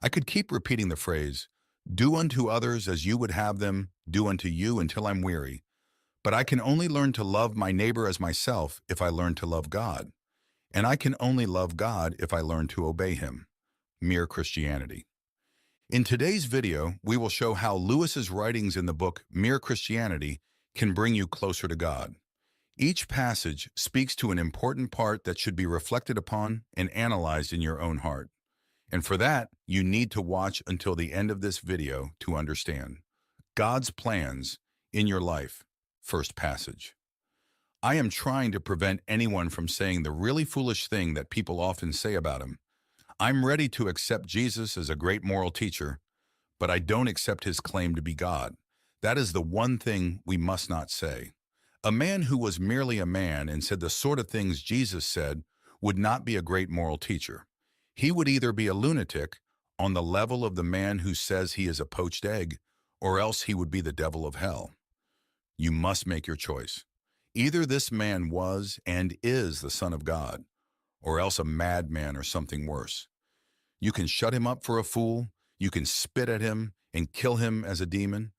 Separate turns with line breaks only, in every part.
I could keep repeating the phrase, do unto others as you would have them do unto you until I'm weary. But I can only learn to love my neighbor as myself if I learn to love God. And I can only love God if I learn to obey him. Mere Christianity. In today's video, we will show how Lewis's writings in the book Mere Christianity can bring you closer to God. Each passage speaks to an important part that should be reflected upon and analyzed in your own heart. And for that, you need to watch until the end of this video to understand God's plans in your life. First passage. I am trying to prevent anyone from saying the really foolish thing that people often say about him. I'm ready to accept Jesus as a great moral teacher, but I don't accept his claim to be God. That is the one thing we must not say. A man who was merely a man and said the sort of things Jesus said would not be a great moral teacher. He would either be a lunatic on the level of the man who says he is a poached egg, or else he would be the devil of hell. You must make your choice. Either this man was and is the Son of God, or else a madman or something worse. You can shut him up for a fool, you can spit at him and kill him as a demon,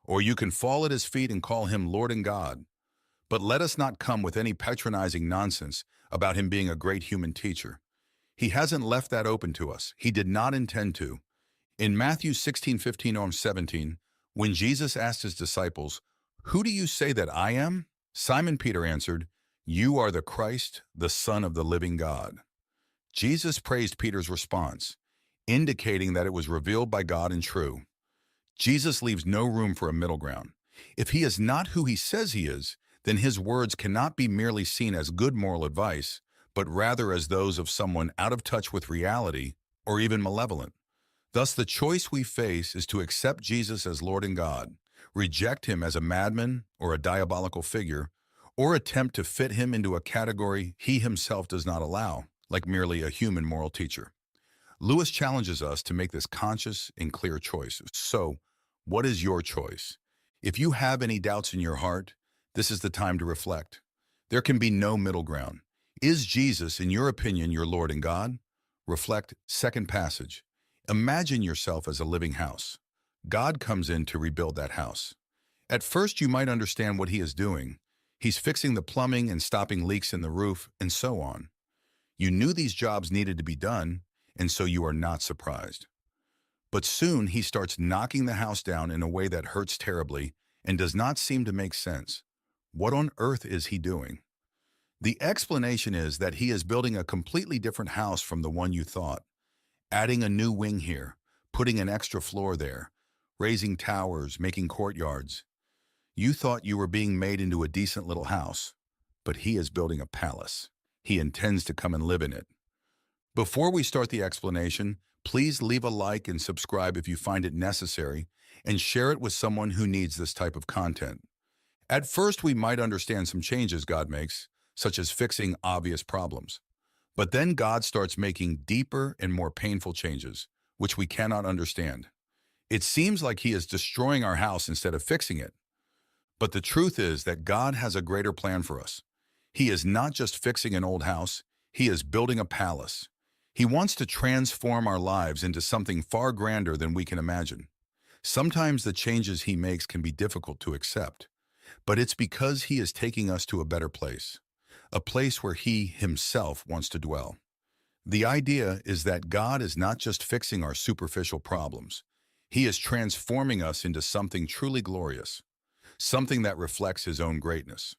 or you can fall at his feet and call him Lord and God. But let us not come with any patronizing nonsense about him being a great human teacher. He hasn't left that open to us. He did not intend to. In Matthew 16:15-17, when Jesus asked his disciples, "Who do you say that I am?" Simon Peter answered, "You are the Christ, the Son of the living God." Jesus praised Peter's response, indicating that it was revealed by God and true. Jesus leaves no room for a middle ground. If he is not who he says he is, then his words cannot be merely seen as good moral advice, but rather as those of someone out of touch with reality or even malevolent. Thus, the choice we face is to accept Jesus as Lord and God, reject him as a madman or a diabolical figure, or attempt to fit him into a category he himself does not allow, like merely a human moral teacher. Lewis challenges us to make this conscious and clear choice. So, what is your choice? If you have any doubts in your heart, this is the time to reflect. There can be no middle ground. Is Jesus, in your opinion, your Lord and God? Reflect. Second passage. Imagine yourself as a living house. God comes in to rebuild that house. At first, you might understand what he is doing. He's fixing the plumbing and stopping leaks in the roof, and so on. You knew these jobs needed to be done, and so you are not surprised. But soon, he starts knocking the house down in a way that hurts terribly and does not seem to make sense. What on earth is he doing? The explanation is that he is building a completely different house from the one you thought, adding a new wing here, putting an extra floor there, raising towers, making courtyards. You thought you were being made into a decent little house, but he is building a palace. He intends to come and live in it. Before we start the explanation, please leave a like and subscribe if you find it necessary, and share it with someone who needs this type of content. At first, we might understand some changes God makes, such as fixing obvious problems. But then God starts making deeper and more painful changes, which we cannot understand. It seems like he is destroying our house instead of fixing it. But the truth is that God has a greater plan for us. He is not just fixing an old house, he is building a palace. He wants to transform our lives into something far grander than we can imagine. Sometimes the changes he makes can be difficult to accept, but it's because he is taking us to a better place. A place where he himself wants to dwell. The idea is that God is not just fixing our superficial problems. He is transforming us into something truly glorious, something that reflects his own greatness.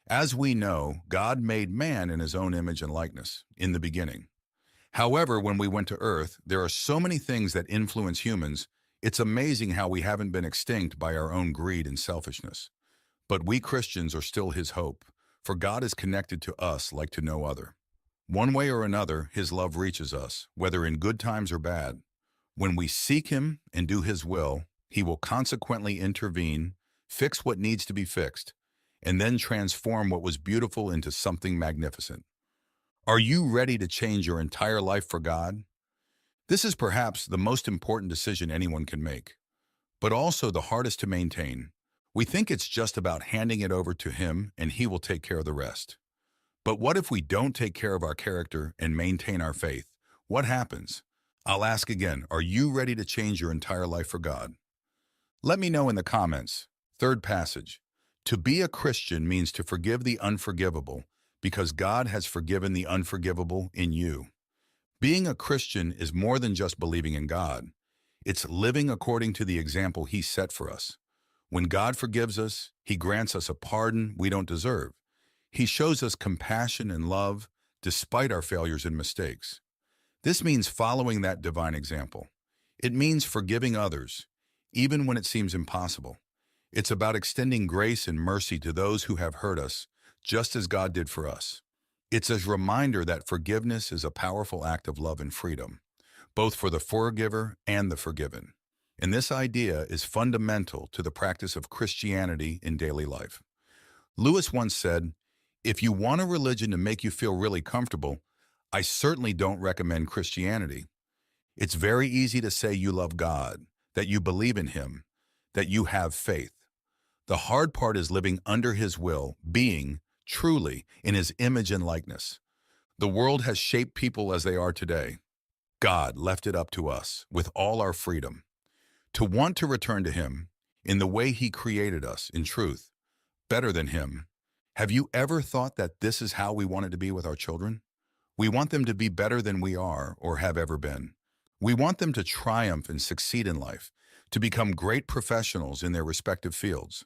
As we know, God made man in his own image and likeness in the beginning. However, when we went to earth, there are so many things that influence humans, it's amazing how we haven't been extinct by our own greed and selfishness. But we Christians are still his hope. For God is connected to us like to no other. One way or another, his love reaches us, whether in good times or bad. When we seek him and do his will, he will consequently intervene, fix what needs to be fixed, and then transform what was beautiful into something magnificent. Are you ready to change your entire life for God? This is perhaps the most important decision anyone can make, but also the hardest to maintain. We think it's just about handing it over to him and he will take care of the rest. But what if we don't take care of our character and maintain our faith? What happens? I'll ask again, are you ready to change your entire life for God? Let me know in the comments. Third passage. To be a Christian means to forgive the unforgivable because God has forgiven the unforgivable in you. Being a Christian is more than just believing in God. It's living according to the example He set for us. When God forgives us, He grants us a pardon we don't deserve. He shows us compassion and love despite our failures and mistakes. This means following that divine example. It means forgiving others, even when it seems impossible. It's about extending grace and mercy to those who have hurt us, just as God did for us. It's a reminder that forgiveness is a powerful act of love and freedom, both for the forgiver and the forgiven. And this idea is fundamental to the practice of Christianity in daily life. Lewis once said, "If you want a religion to make you feel really comfortable, I certainly don't recommend Christianity. It's very easy to say you love God, that you believe in Him, that you have faith. The hard part is living under His will, being, truly, in His image and likeness. The world has shaped people as they are today. God left it up to us, with all our freedom, to want to return to Him in the way He created us, in truth, better than Him. Have you ever thought that this is how we wanted to be with our children? We want them to be better than we are or have ever been. We want them to triumph and succeed in life, to become great professionals in their respective fields.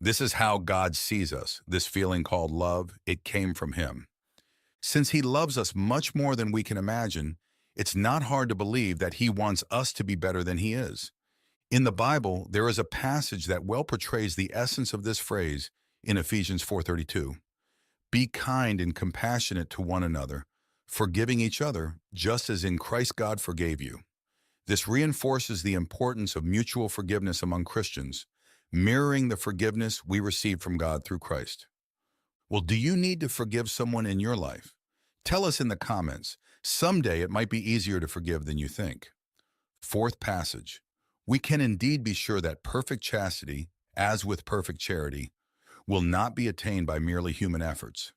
This is how God sees us. This feeling called love, it came from Him. Since He loves us much more than we can imagine, it's not hard to believe that He wants us to be better than He is. In the Bible, there is a passage that well portrays the essence of this phrase in Ephesians 4:32. Be kind and compassionate to one another, forgiving each other, just as in Christ God forgave you. This reinforces the importance of mutual forgiveness among Christians, mirroring the forgiveness we receive from God through Christ. Well, do you need to forgive someone in your life? Tell us in the comments. Someday it might be easier to forgive than you think. Fourth passage. We can indeed be sure that perfect chastity, as with perfect charity, will not be attained by merely human efforts.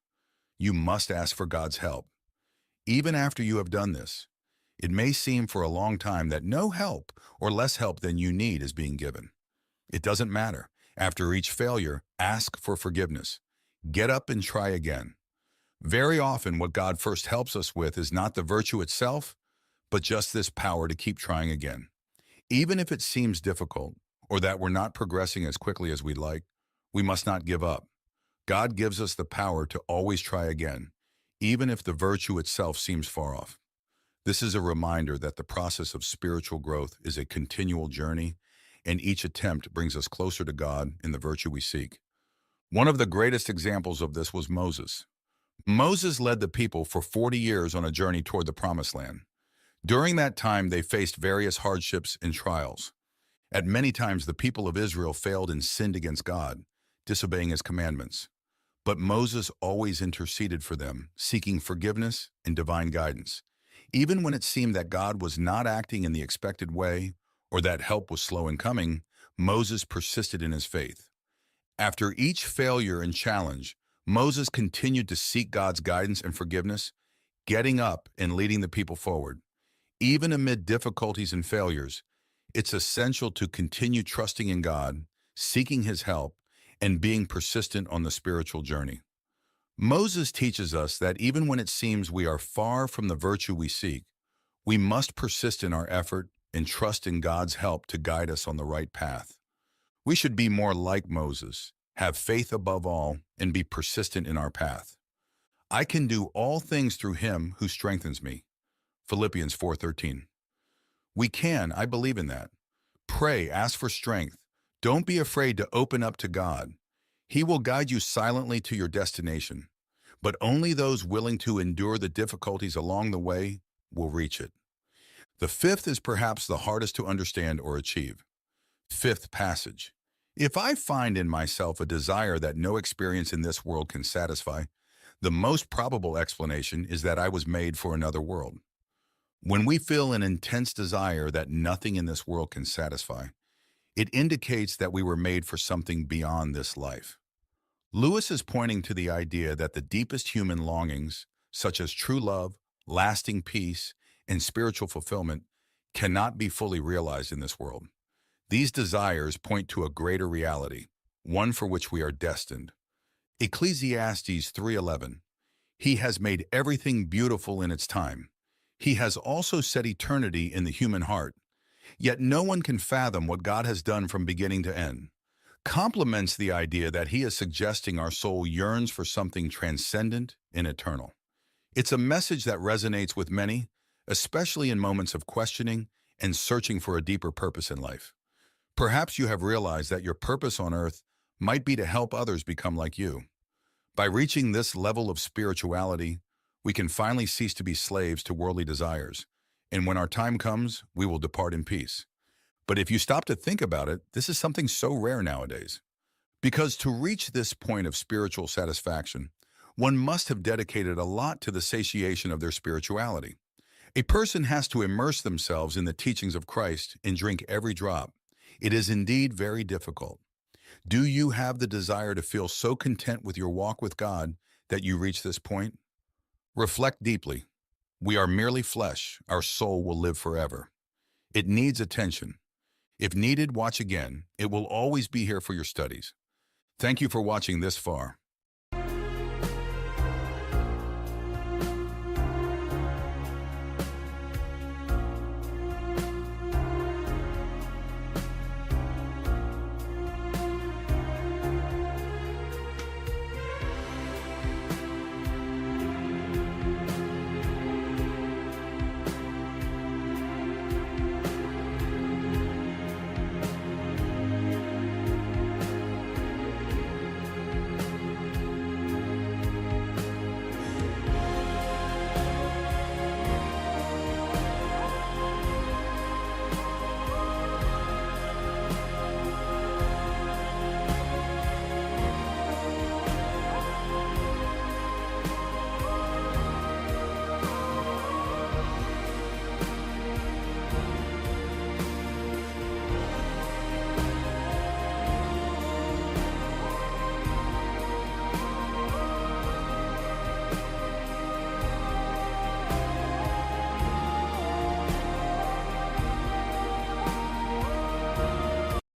You must ask for God's help. Even after you have done this, it may seem for a long time that no help or less help than you need is being given. It doesn't matter. After each failure, ask for forgiveness. Get up and try again. Very often, what God first helps us with is not the virtue itself, but just this power to keep trying again. Even if it seems difficult or that we're not progressing as quickly as we'd like, we must not give up. God gives us the power to always try again, even if the virtue itself seems far off. This is a reminder that the process of spiritual growth is a continual journey, and each attempt brings us closer to God in the virtue we seek. One of the greatest examples of this was Moses. Moses led the people for 40 years on a journey toward the Promised Land. During that time, they faced various hardships and trials. At many times, the people of Israel failed and sinned against God, disobeying His commandments. But Moses always interceded for them, seeking forgiveness and divine guidance. Even when it seemed that God was not acting in the expected way or that help was slow in coming, Moses persisted in his faith. After each failure and challenge, Moses continued to seek God's guidance and forgiveness, getting up and leading the people forward. Even amid difficulties and failures, it's essential to continue trusting in God, seeking His help, and being persistent on the spiritual journey. Moses teaches us that even when it seems we are far from the virtue we seek, we must persist in our effort and trust in God's help to guide us on the right path. We should be more like Moses, have faith above all, and be persistent in our path. I can do all things through Him who strengthens me. Philippians 4:13. We can, I believe in that. Pray, ask for strength. Don't be afraid to open up to God. He will guide you silently to your destination, but only those willing to endure the difficulties along the way will reach it. The fifth is perhaps the hardest to understand or achieve. Fifth passage. If I find in myself a desire that no experience in this world can satisfy, the most probable explanation is that I was made for another world. When we feel an intense desire that nothing in this world can satisfy, it indicates that we were made for something beyond this life. Lewis is pointing to the idea that the deepest human longings, such as true love, lasting peace, and spiritual fulfillment, cannot be fully realized in this world. These desires point to a greater reality, one for which we are destined. Ecclesiastes 3:11. He has made everything beautiful in its time. He has also set eternity in the human heart. Yet no one can fathom what God has done from beginning to end. Complements the idea that he is suggesting our soul yearns for something transcendent and eternal. It's a message that resonates with many, especially in moments of questioning and searching for a deeper purpose in life. Perhaps you have realized that your purpose on earth might be to help others become like you. By reaching this level of spirituality, we can finally cease to be slaves to worldly desires, and when our time comes, we will depart in peace. But if you stop to think about it, this is something so rare nowadays. Because to reach this point of spiritual satisfaction, one must have dedicated a lot to the satiation of their spirituality. A person has to immerse themselves in the teachings of Christ and drink every drop. It is indeed very difficult. Do you have the desire to feel so content with your walk with God that you reach this point? Reflect deeply. We are merely flesh. Our soul will live forever. It needs attention. If needed, watch again. It will always be here for your studies. Thank you for watching this far.